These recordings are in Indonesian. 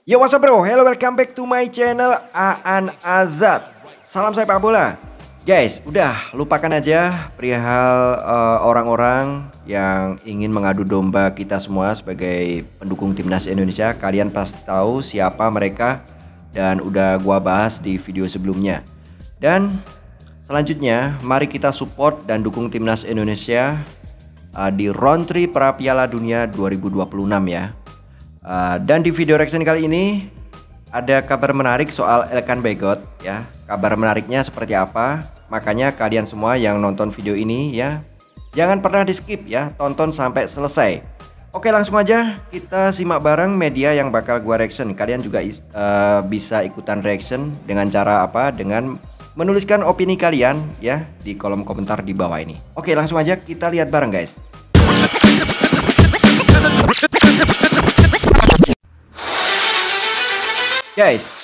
Yo, what's up bro? Hello, welcome back to my channel Aan Azad. Salam sepak bola. Guys, udah lupakan aja perihal orang-orang yang ingin mengadu domba kita semua sebagai pendukung timnas Indonesia. Kalian pasti tahu siapa mereka dan udah gua bahas di video sebelumnya. Dan selanjutnya, mari kita support dan dukung timnas Indonesia di round 3 pra Piala Dunia 2026 ya. Dan di video reaction kali ini ada kabar menarik soal Elkan Bagot ya. Kabar menariknya seperti apa? Makanya kalian semua yang nonton video ini ya, jangan pernah di skip ya, tonton sampai selesai. Oke, langsung aja kita simak bareng media yang bakal gua reaction. Kalian juga bisa ikutan reaction dengan cara apa? Dengan menuliskan opini kalian ya di kolom komentar di bawah ini. Oke, langsung aja kita lihat bareng guys. Guys,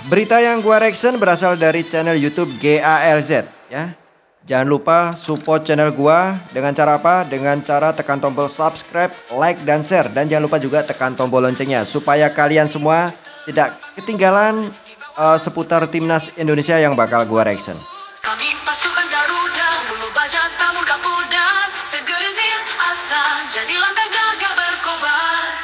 berita yang gua reaction berasal dari channel YouTube GALZ ya. Jangan lupa support channel gua dengan cara apa? Dengan cara tekan tombol subscribe, like dan share, dan jangan lupa juga tekan tombol loncengnya supaya kalian semua tidak ketinggalan seputar timnas Indonesia yang bakal gua reaction. Kami pasukan Garuda, bulu baja tamu kapolda, segelintir asa jadi langkah gagah berkobar.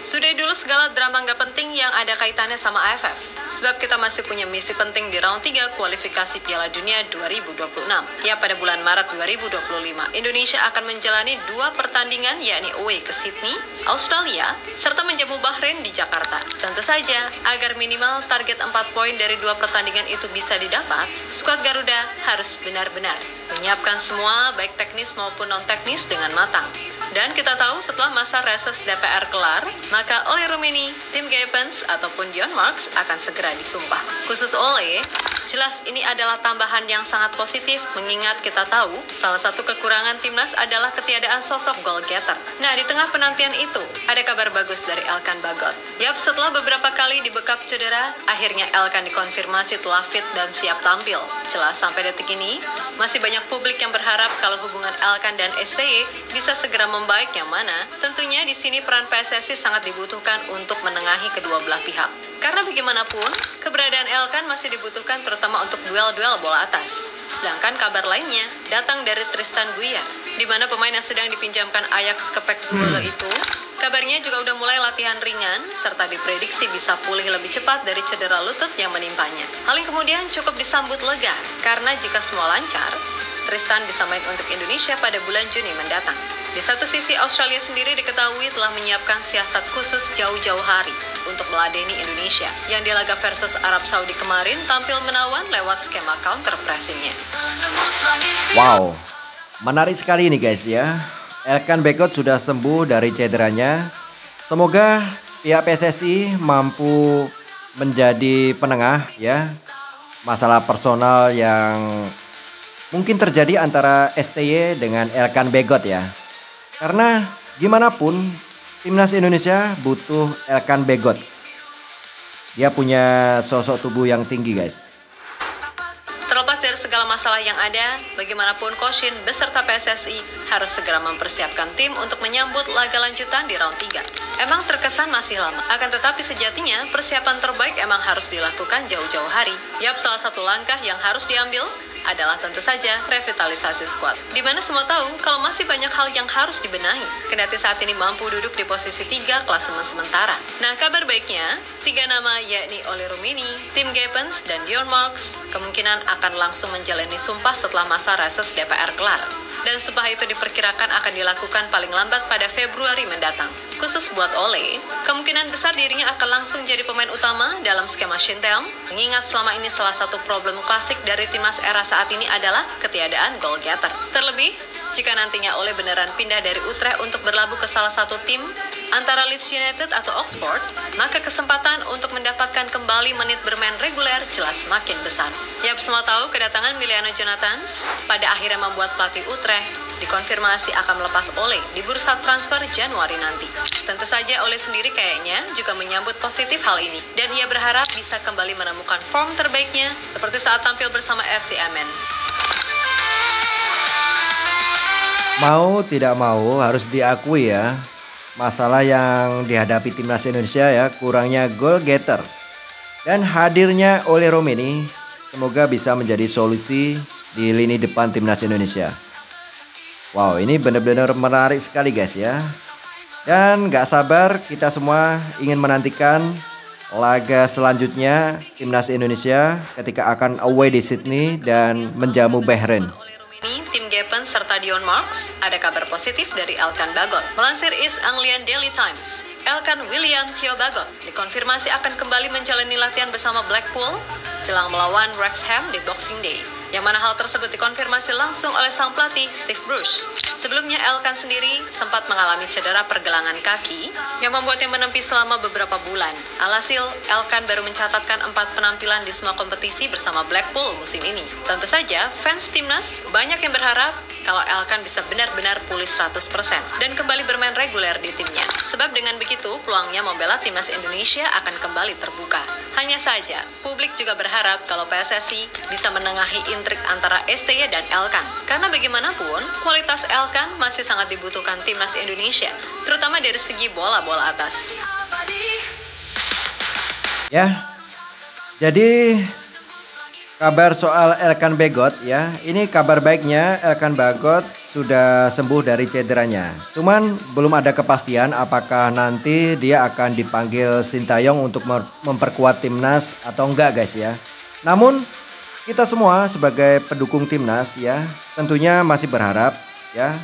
Sudah dulu segala drama nggak penting yang ada kaitannya sama AFF. Sebab kita masih punya misi penting di round 3 kualifikasi Piala Dunia 2026. Ya, pada bulan Maret 2025, Indonesia akan menjalani 2 pertandingan, yakni away ke Sydney, Australia, serta menjamu Bahrain di Jakarta. Tentu saja, agar minimal target 4 poin dari 2 pertandingan itu bisa didapat, skuad Garuda harus benar-benar menyiapkan semua, baik teknis maupun non-teknis dengan matang. Dan kita tahu setelah masa reses DPR kelar, maka Ole Rummenigge, Tim Geepens, ataupun Dion Marks akan segera disumpah. Khusus Ole, jelas ini adalah tambahan yang sangat positif mengingat kita tahu salah satu kekurangan timnas adalah ketiadaan sosok goal getter. Nah, di tengah penantian itu, ada kabar bagus dari Elkan Bagot. Yap, setelah beberapa kali dibekap cedera, akhirnya Elkan dikonfirmasi telah fit dan siap tampil. Jelas sampai detik ini, masih banyak publik yang berharap kalau hubungan Elkan dan STY bisa segera membaik, yang mana tentunya di sini peran PSSI sangat dibutuhkan untuk menengahi kedua belah pihak. Karena bagaimanapun, keberadaan Elkan masih dibutuhkan terutama untuk duel-duel bola atas. Sedangkan kabar lainnya datang dari Tristan Guiar, di mana pemain yang sedang dipinjamkan Ajax ke PEC Zwolle itu, kabarnya juga udah mulai latihan ringan, serta diprediksi bisa pulih lebih cepat dari cedera lutut yang menimpanya. Hal yang kemudian cukup disambut lega, karena jika semua lancar, Tristan bisa main untuk Indonesia pada bulan Juni mendatang. Di satu sisi, Australia sendiri diketahui telah menyiapkan siasat khusus jauh-jauh hari untuk meladeni Indonesia, yang di laga versus Arab Saudi kemarin tampil menawan lewat skema counter pressingnya. Wow, menarik sekali ini guys ya. Elkan Bagot sudah sembuh dari cederanya. Semoga pihak PSSI mampu menjadi penengah ya. Masalah personal yang mungkin terjadi antara STY dengan Elkan Bagot ya. Karena gimana pun timnas Indonesia butuh Elkan Bagot. Dia punya sosok tubuh yang tinggi guys. Terlepas dari segala masalah yang ada, bagaimanapun Coach Shin beserta PSSI harus segera mempersiapkan tim untuk menyambut laga lanjutan di round 3. Emang terkesan masih lama, akan tetapi sejatinya persiapan terbaik emang harus dilakukan jauh-jauh hari. Yap, salah satu langkah yang harus diambil adalah tentu saja revitalisasi skuad. Dimana semua tahu kalau masih banyak hal yang harus dibenahi, kendati saat ini mampu duduk di posisi 3 klasemen sementara. Nah, kabar baiknya, 3 nama yakni Ole Rummenigge, Tim Geepens, dan Dion Marks kemungkinan akan langsung menjalani sumpah setelah masa reses DPR kelar. Dan sumpah itu diperkirakan akan dilakukan paling lambat pada Februari mendatang. Khusus buat Ole, kemungkinan besar dirinya akan langsung jadi pemain utama dalam skema Shinteong, mengingat selama ini salah satu problem klasik dari timnas era saat ini adalah ketiadaan goal getter. Terlebih, jika nantinya Ole beneran pindah dari Utrecht untuk berlabuh ke salah satu tim antara Leeds United atau Oxford, maka kesempatan untuk mendapatkan kembali menit bermain reguler jelas semakin besar. Yap, semua tahu kedatangan Miliano Jonathans pada akhirnya membuat pelatih Utrecht dikonfirmasi akan melepas Ole di bursa transfer Januari nanti. Tentu saja Ole sendiri kayaknya juga menyambut positif hal ini, dan ia berharap bisa kembali menemukan form terbaiknya seperti saat tampil bersama FC Emmen. Mau tidak mau harus diakui ya, masalah yang dihadapi timnas Indonesia ya, kurangnya goal getter. Dan hadirnya Ole Romeni semoga bisa menjadi solusi di lini depan timnas Indonesia. Wow, ini benar-benar menarik sekali guys ya. Dan gak sabar kita semua ingin menantikan laga selanjutnya timnas Indonesia ketika akan away di Sydney dan menjamu Bahrain. Tim Gapen serta Dion Marks, ada kabar positif dari Elkan Bagot. Melansir East Anglian Daily Times, Elkan William Theo Bagot dikonfirmasi akan kembali menjalani latihan bersama Blackpool jelang melawan Wrexham di Boxing Day. Yang mana hal tersebut dikonfirmasi langsung oleh sang pelatih Steve Bruce. Sebelumnya Elkan sendiri sempat mengalami cedera pergelangan kaki yang membuatnya menempi selama beberapa bulan. Alhasil, Elkan baru mencatatkan 4 penampilan di semua kompetisi bersama Blackpool musim ini. Tentu saja, fans timnas banyak yang berharap kalau Elkan bisa benar-benar pulih 100% dan kembali bermain reguler di timnya. Sebab dengan begitu, peluangnya membela timnas Indonesia akan kembali terbuka. Hanya saja, publik juga berharap kalau PSSI bisa menengahi intrik antara STY dan Elkan. Karena bagaimanapun, kualitas Elkan masih sangat dibutuhkan timnas Indonesia, terutama dari segi bola-bola atas. Ya, jadi kabar soal Elkan Bagot ya, ini kabar baiknya Elkan Bagot sudah sembuh dari cederanya. Cuman belum ada kepastian apakah nanti dia akan dipanggil Sintayong untuk memperkuat timnas atau enggak guys ya. Namun kita semua sebagai pendukung timnas ya tentunya masih berharap ya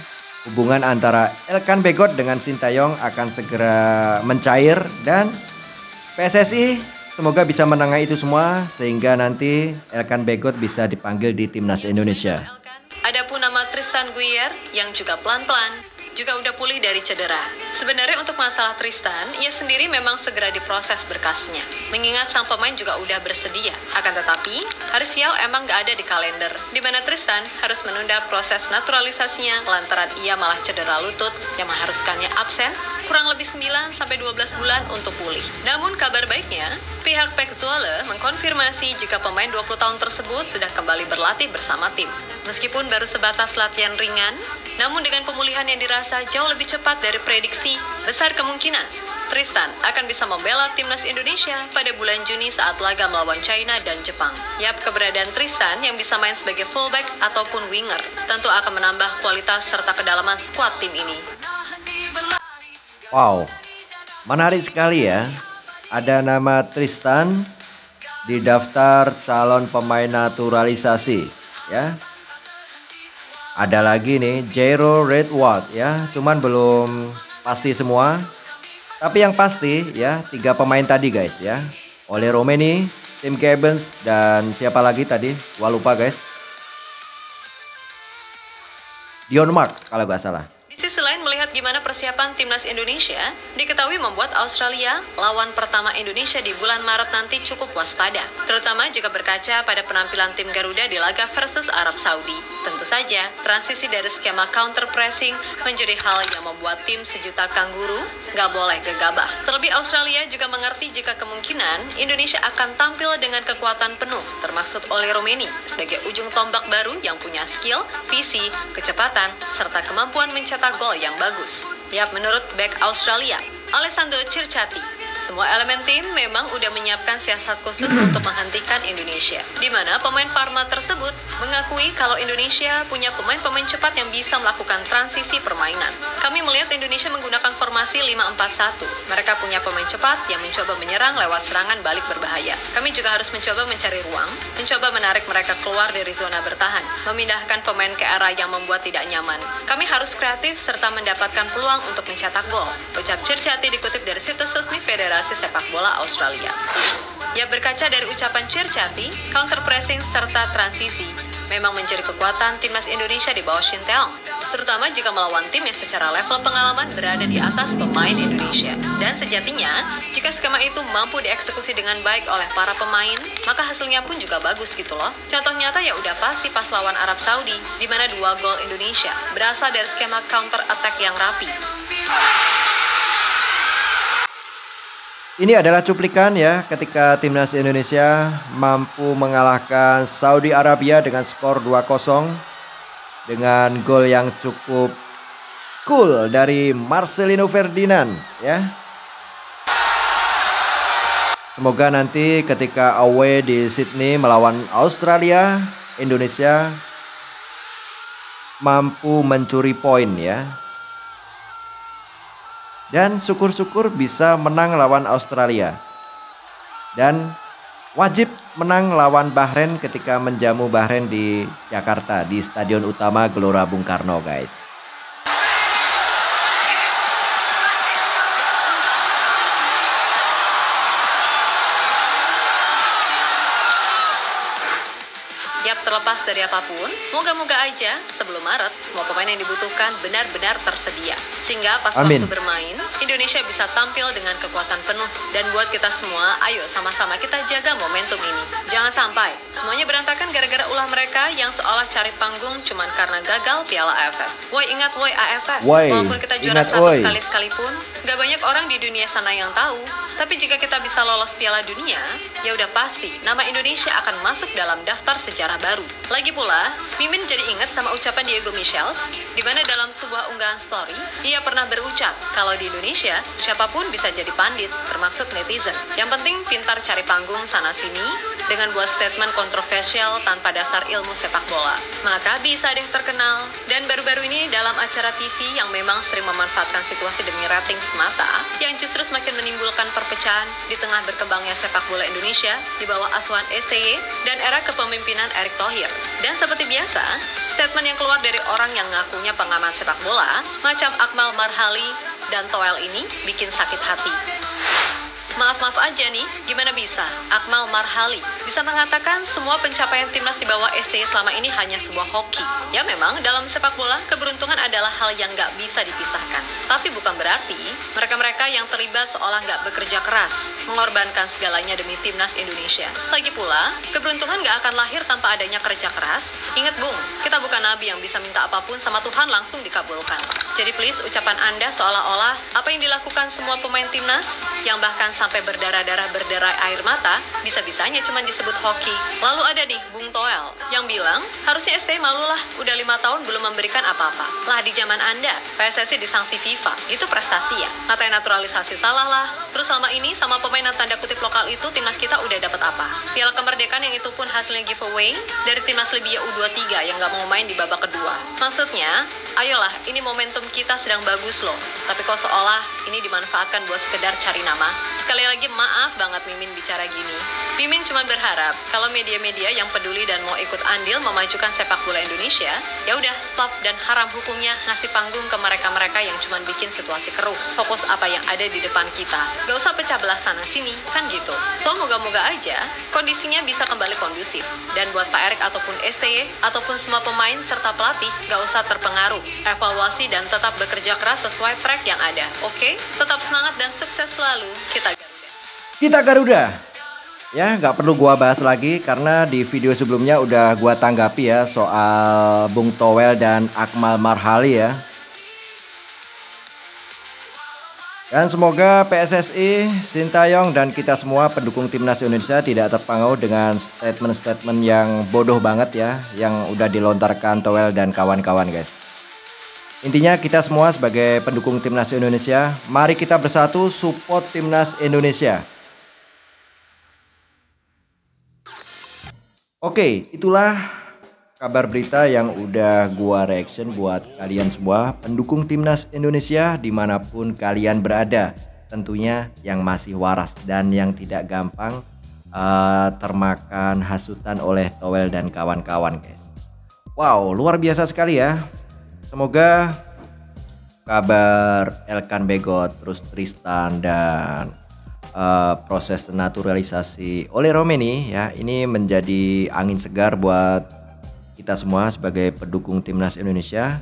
hubungan antara Elkan Bagot dengan Sintayong akan segera mencair dan PSSI semoga bisa menengahi itu semua sehingga nanti Elkan Bagot bisa dipanggil di timnas Indonesia. Adapun nama Tristan Guier yang juga pelan-pelan juga udah pulih dari cedera. Sebenarnya untuk masalah Tristan, ia sendiri memang segera diproses berkasnya. Mengingat sang pemain juga udah bersedia. Akan tetapi, hari sial emang gak ada di kalender, di mana Tristan harus menunda proses naturalisasinya lantaran ia malah cedera lutut yang mengharuskannya absen kurang lebih 9-12 bulan untuk pulih. Namun kabar baiknya, pihak Pek Zwolle mengkonfirmasi jika pemain 20 tahun tersebut sudah kembali berlatih bersama tim. Meskipun baru sebatas latihan ringan, namun dengan pemulihan yang dirasa jauh lebih cepat dari prediksi, besar kemungkinan Tristan akan bisa membela timnas Indonesia pada bulan Juni saat laga melawan China dan Jepang. Yap, keberadaan Tristan yang bisa main sebagai fullback ataupun winger tentu akan menambah kualitas serta kedalaman skuad tim ini. Wow, menarik sekali ya. Ada nama Tristan di daftar calon pemain naturalisasi ya. Ada lagi nih Jairo Redwald ya, cuman belum pasti semua. Tapi yang pasti ya 3 pemain tadi guys ya. Ole Romeni, Tim Gibbons dan siapa lagi tadi? Gua lupa guys. Dion Mark kalau nggak salah. Di sisi lain melihat gimana persiapan timnas Indonesia, diketahui membuat Australia lawan pertama Indonesia di bulan Maret nanti cukup waspada. Terutama jika berkaca pada penampilan tim Garuda di laga versus Arab Saudi. Tentu saja, transisi dari skema counter pressing menjadi hal yang membuat tim sejuta kanguru nggak boleh gegabah. Terlebih Australia juga mengerti jika kemungkinan Indonesia akan tampil dengan kekuatan penuh, termasuk Ole Romeni sebagai ujung tombak baru yang punya skill, visi, kecepatan, serta kemampuan mencetak gol yang bagus. Yap, menurut bek Australia, Alessandro Circati, semua elemen tim memang udah menyiapkan siasat khusus untuk menghentikan Indonesia. Di mana pemain Parma tersebut mengakui kalau Indonesia punya pemain-pemain cepat yang bisa melakukan transisi permainan. Kami melihat Indonesia menggunakan formasi 5-4-1. Mereka punya pemain cepat yang mencoba menyerang lewat serangan balik berbahaya. Kami juga harus mencoba mencari ruang, mencoba menarik mereka keluar dari zona bertahan, memindahkan pemain ke arah yang membuat tidak nyaman. Kami harus kreatif serta mendapatkan peluang untuk mencetak gol. Ucap Circati dikutip dari situs resmi Federasi Sepak Bola Australia. Ya, berkaca dari ucapan Circati, counter pressing serta transisi memang menjadi kekuatan timnas Indonesia di bawah Shin Tae-yong, terutama jika melawan tim yang secara level pengalaman berada di atas pemain Indonesia. Dan sejatinya, jika skema itu mampu dieksekusi dengan baik oleh para pemain, maka hasilnya pun juga bagus gitu loh. Contoh nyata ya udah pasti pas lawan Arab Saudi, di mana 2 gol Indonesia berasal dari skema counter attack yang rapi. Ini adalah cuplikan ya ketika timnas Indonesia mampu mengalahkan Saudi Arabia dengan skor 2-0 dengan gol yang cukup cool dari Marcelino Ferdinand ya. Semoga nanti ketika away di Sydney melawan Australia, Indonesia mampu mencuri poin ya. Dan syukur-syukur bisa menang lawan Australia. Dan wajib menang lawan Bahrain ketika menjamu Bahrain di Jakarta di Stadion Utama Gelora Bung Karno, guys. Yap, terlepas dari apapun, moga-moga aja sebelum Maret semua pemain yang dibutuhkan benar-benar tersedia. Sehingga pas Amin. waktu bermain, Indonesia bisa tampil dengan kekuatan penuh. Dan buat kita semua, ayo sama-sama kita jaga momentum ini. Jangan sampai semuanya berantakan gara-gara ulah mereka yang seolah cari panggung cuman karena gagal Piala AFF. Woi, ingat woi AFF. Woi, Walaupun kita juara ingat, 100 woi. kali sekalipun, gak banyak orang di dunia sana yang tahu. Tapi jika kita bisa lolos Piala Dunia, ya udah pasti nama Indonesia akan masuk dalam daftar sejarah baru. Lagi pula, Mimin jadi ingat sama ucapan Diego Michels, di mana dalam sebuah unggahan story, ia pernah berucap kalau di Indonesia, siapapun bisa jadi pandit, termaksud netizen. Yang penting pintar cari panggung sana-sini, dengan buat statement kontroversial tanpa dasar ilmu sepak bola. Maka bisa deh terkenal. Dan baru-baru ini dalam acara TV yang memang sering memanfaatkan situasi demi rating semata, yang justru semakin menimbulkan perpecahan di tengah berkembangnya sepak bola Indonesia di bawah asuhan STY dan era kepemimpinan Erick Thohir. Dan seperti biasa, statement yang keluar dari orang yang ngakunya pengamat sepak bola, macam Akmal Marhali dan Toel ini bikin sakit hati. Maaf aja nih, gimana bisa Akmal Marhali bisa mengatakan semua pencapaian timnas di bawah STY selama ini hanya sebuah hoki? Ya memang dalam sepak bola keberuntungan adalah hal yang nggak bisa dipisahkan. Tapi bukan berarti mereka-mereka yang terlibat seolah nggak bekerja keras, mengorbankan segalanya demi timnas Indonesia. Lagi pula, keberuntungan nggak akan lahir tanpa adanya kerja keras. Ingat Bung, kita bukan nabi yang bisa minta apapun sama Tuhan langsung dikabulkan. Jadi please ucapan Anda seolah-olah apa yang dilakukan semua pemain timnas yang bahkan sampai berdarah-darah berderai air mata, bisa-bisanya cuma disebut hoki. Lalu ada nih Bung Toel yang bilang harusnya STY malulah udah 5 tahun belum memberikan apa-apa. Lah di zaman Anda, PSSI disanksi FIFA, itu prestasi ya? Katanya naturalisasi salah lah. Terus selama ini sama pemain yang tanda kutip lokal itu timnas kita udah dapat apa? Piala kemerdekaan yang itu pun hasilnya giveaway dari timnas Libya U23 yang gak mau main di babak kedua. Maksudnya, ayolah ini momentum kita sedang bagus loh. Tapi kok seolah ini dimanfaatkan buat sekedar cari nama. Sekali lagi maaf banget Mimin bicara gini. Mimin cuma berharap kalau media-media yang peduli dan mau ikut andil memajukan sepak bola Indonesia, ya udah stop dan haram hukumnya ngasih panggung ke mereka-mereka yang cuma bikin situasi keruh. Fokus apa yang ada di depan kita. Gak usah pecah belah sana sini, kan gitu. So moga-moga aja kondisinya bisa kembali kondusif. Dan buat Pak Erick ataupun STY ataupun semua pemain serta pelatih gak usah terpengaruh. Evaluasi dan tetap bekerja keras sesuai track yang ada. Oke? Tetap semangat dan sukses selalu. Kita Garuda. Ya, nggak perlu gua bahas lagi karena di video sebelumnya udah gua tanggapi ya soal Bung Toel dan Akmal Marhali ya. Dan semoga PSSI, Sintayong dan kita semua pendukung timnas Indonesia tidak terpengaruh dengan statement-statement yang bodoh banget ya yang udah dilontarkan Toel dan kawan-kawan, guys. Intinya kita semua sebagai pendukung timnas Indonesia, mari kita bersatu support timnas Indonesia. Oke, itulah kabar berita yang udah gua reaction buat kalian semua pendukung timnas Indonesia dimanapun kalian berada. Tentunya yang masih waras dan yang tidak gampang termakan hasutan oleh Toel dan kawan-kawan, guys. Wow, luar biasa sekali ya. Semoga kabar Elkan Begot, terus Tristan dan proses naturalisasi oleh Romeni ya, ini menjadi angin segar buat kita semua sebagai pendukung timnas Indonesia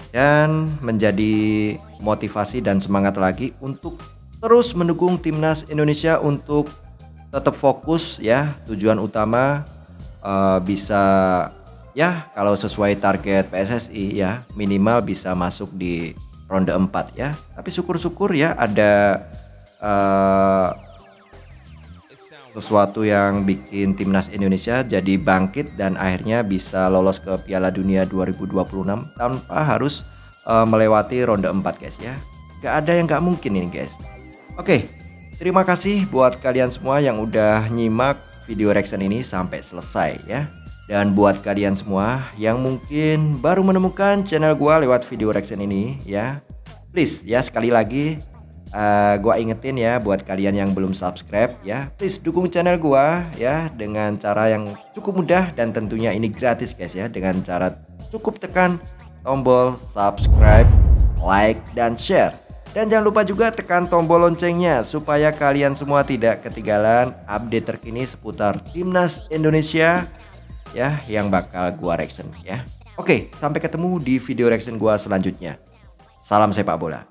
dan menjadi motivasi dan semangat lagi untuk terus mendukung timnas Indonesia untuk tetap fokus ya, tujuan utama bisa ya kalau sesuai target PSSI ya minimal bisa masuk di ronde 4 ya. Tapi syukur-syukur ya ada sesuatu yang bikin timnas Indonesia jadi bangkit dan akhirnya bisa lolos ke Piala Dunia 2026 tanpa harus melewati ronde 4 guys ya. Gak ada yang gak mungkin ini guys. Oke, terima kasih buat kalian semua yang udah nyimak video reaction ini sampai selesai ya. Dan buat kalian semua yang mungkin baru menemukan channel gua lewat video reaction ini ya, please ya sekali lagi gua ingetin ya buat kalian yang belum subscribe ya, please dukung channel gua ya dengan cara yang cukup mudah dan tentunya ini gratis guys ya, dengan cara cukup tekan tombol subscribe, like dan share. Dan jangan lupa juga tekan tombol loncengnya supaya kalian semua tidak ketinggalan update terkini seputar Timnas Indonesia ya yang bakal gua reaction ya. Oke, sampai ketemu di video reaction gua selanjutnya. Salam sepak bola.